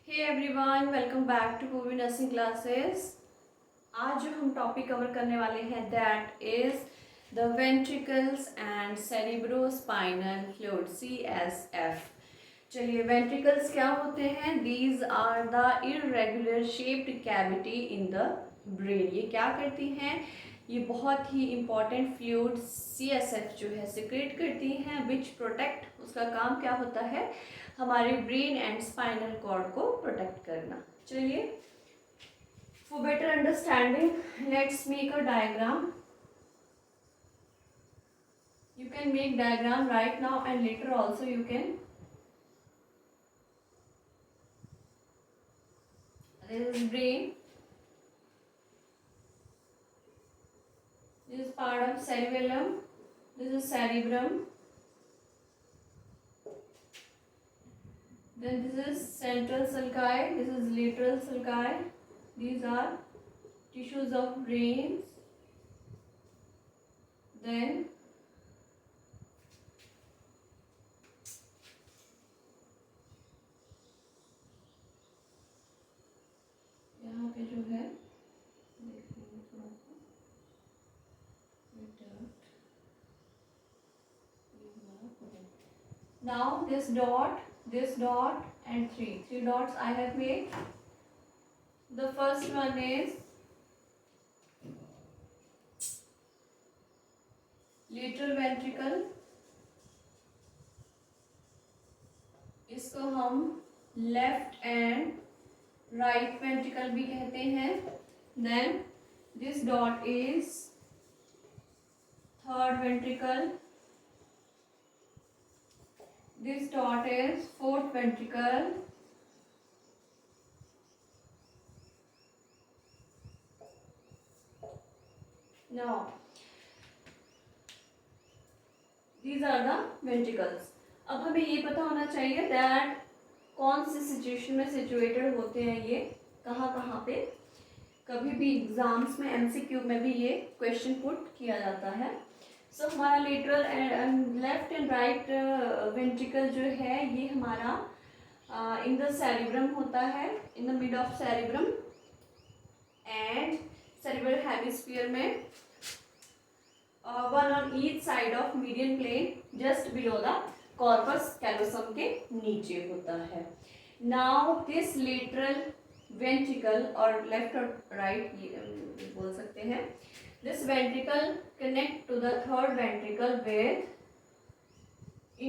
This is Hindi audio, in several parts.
Hey everyone, welcome back to Purvi nursing classes. आज जो हम टॉपिक कवर करने वाले हैं that is the ventricles and cerebrospinal fluid CSF। चलिए, वेंट्रिकल्स क्या होते हैं? These are the irregular shaped cavity in the brain. ये क्या करती हैं? ये बहुत ही इम्पॉर्टेंट फ्लूइड CSF जो है सिक्रेट करती हैं, विच प्रोटेक्ट। उसका काम क्या होता है? हमारे ब्रेन एंड स्पाइनल कॉर्ड को प्रोटेक्ट करना। चलिए, for better understanding let's make a diagram. You can make diagram right now and later also you can. This is brain. This is part of cerebellum. This is cerebrum. Then this is central sulci. This is lateral sulci. These are tissues of brains. Then यहाँ पे जो है देखेंगे थोड़ा सा now this dot and three dots I have made. The first one is lateral ventricle. इसको हम लेफ्ट एंड राइट वेंट्रिकल भी कहते हैं. Then this dot is third ventricle. This dot is fourth ventricle. Now these are the ventricles. अब हमें ये पता होना चाहिए दैट कौन सी सिचुएशन में सिचुएटेड होते हैं, ये कहाँ कहाँ पे. कभी भी एग्जाम्स में MCQ में भी ये क्वेश्चन पुट किया जाता है. सो हमारा lateral and left and right ventricle जो है ये हमारा इन द सेरिब्रम होता है, in the mid of cerebrum and cerebral hemisphere में one on each side of median plane just below the corpus callosum के नीचे होता है. नाउ दिस लेटरल वेंट्रिकल और लेफ्ट और राइट बोल सकते हैं. This ventricle connect to the third ventricle with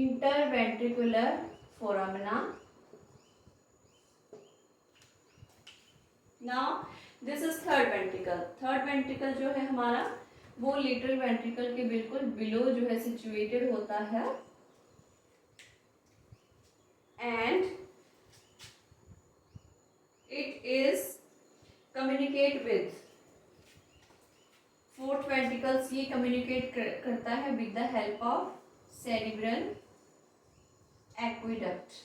interventricular foramina. Now this is third ventricle. Third ventricle जो है हमारा वो लेटरल वेंट्रिकल के बिल्कुल बिलो जो है सिचुएटेड होता है. And it is communicate with fourth ventricles. ये communicate करता है with the help of cerebral aqueduct.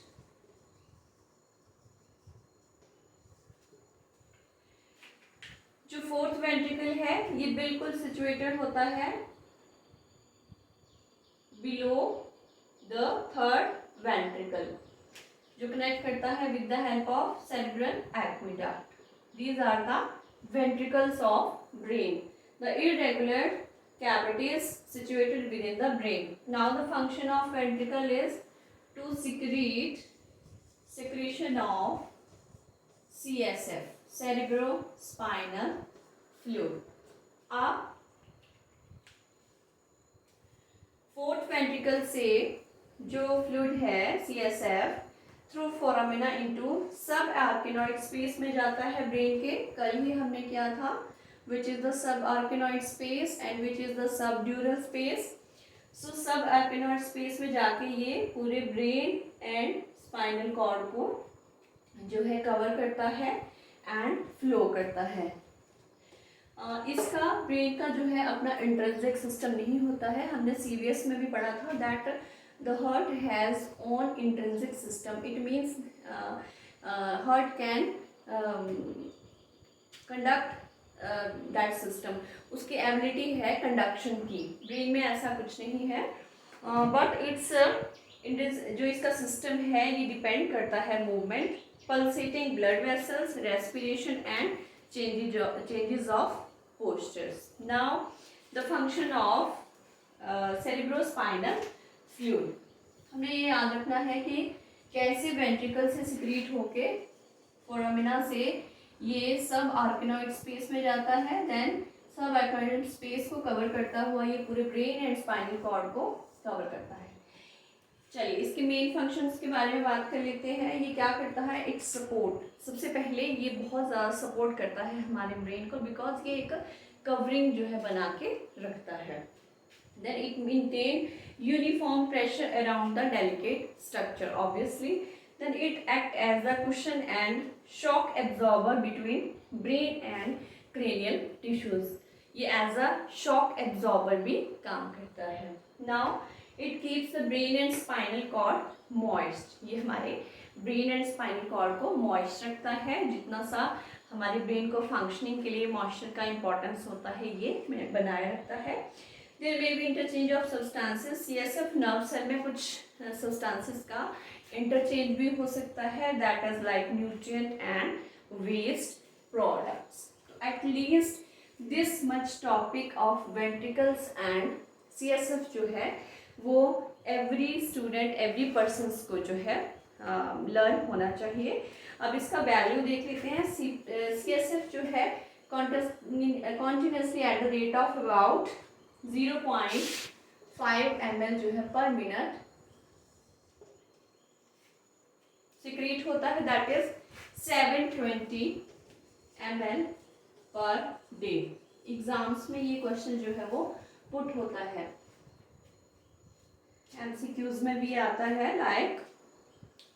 जो फोर्थ वेंट्रिकल है ये बिल्कुल सिचुएटेड होता है बिलो द थर्ड वेंट्रिकल, जो कनेक्ट करता है with the help of cerebral aqueduct. These are the ventricles of brain. The irregular cavities situated within the brain. Now the function of ventricle is to secretion of CSF, cerebrospinal fluid. अब फोर्थ वेंट्रिकल से जो फ्लूइड है CSF थ्रू फोरामिना इनटू सब आर्किनॉइड स्पेस में जाता है ब्रेन के. कल ही हमने किया था विच is the sub arachnoid space and which is the subdural space. So sub arachnoid space में जाके ये पूरे ब्रेन एंड स्पाइनल कॉर्ड को जो है कवर करता है एंड फ्लो करता है. इसका ब्रेन का जो है अपना इंट्रिंसिक सिस्टम नहीं होता है. हमने CVS में भी पढ़ा था that the heart has own intrinsic system. It means heart can conduct that system. उसकी एबिलिटी है कंडक्शन की. ब्रेन में ऐसा कुछ नहीं है, बट इट्स जो इसका सिस्टम है ये डिपेंड करता है movement pulsating blood vessels, respiration and changes of postures. Now the function of cerebrospinal fluid. हमने ये याद रखना है कि कैसे वेंट्रिकल से सिक्रीट होके फोरामिना से ये सब आर्किनोइड स्पेस में जाता है, देन सब आर्किनोइड स्पेस को कवर करता हुआ ये पूरे ब्रेन एंड स्पाइनल कॉर्ड को कवर करता है। चलिए इसके मेन फंक्शंस के बारे में बात कर लेते हैं। ये क्या करता है, एक सपोर्ट। सबसे पहले ये बहुत ज़्यादा सपोर्ट करता है हमारे ब्रेन को, बिकॉज ये एक कवरिंग जो है बना के रखता है। Then it maintain uniform pressure around the delicate structure obviously. Then it act as a cushion and shock absorber between brain and cranial tissues. ये एज अ शॉक एब्जॉर्बर भी काम करता है। Now it keeps the brain and spinal cord moist. ये हमारे ब्रेन एंड स्पाइनल कॉर्ड को मॉइस्ट रखता है। जितना सा हमारे ब्रेन को फंक्शनिंग के लिए मॉइस्चर का इंपॉर्टेंस होता है, ये बनाए रखता है। There may be interchange of substances. CSF nerve cell में कुछ सब्सटेंसेस का इंटरचेंज भी हो सकता है, that is like nutrient and waste products. At least this much topic of ventricles and CSF जो है वो एवरी स्टूडेंट, एवरी पर्सन्स को जो है लर्न होना चाहिए। अब इसका वैल्यू देख लेते हैं। सीएसएफ जो है continuously at the rate of about 0.5 ml जो है पर मिनट सिक्रीट होता है, that is 720 ml per day. Exams में ये क्वेश्चन जो है वो पुट होता है, एमसीक्यूज में भी आता है, लाइक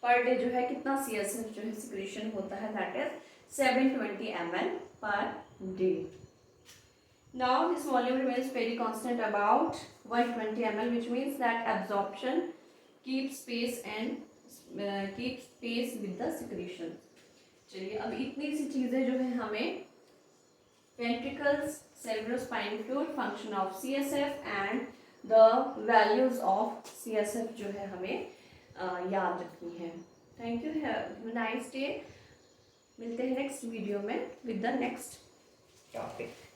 पर डे जो है कितना सीएसएफ जो है सिक्रीशन होता है, that is 720 ml per day. Now this volume remains very constant about 120 ml, which means that absorption keeps pace and keeps pace with the secretion. चलिए अब इतनी सी चीज़ें जो है हमें ventricles, cerebrospinal fluid, function of CSF and the values of CSF जो है हमें याद रखनी है। Thank you, have a nice day. मिलते हैं नेक्स्ट वीडियो में विद द नेक्स्ट टॉपिक।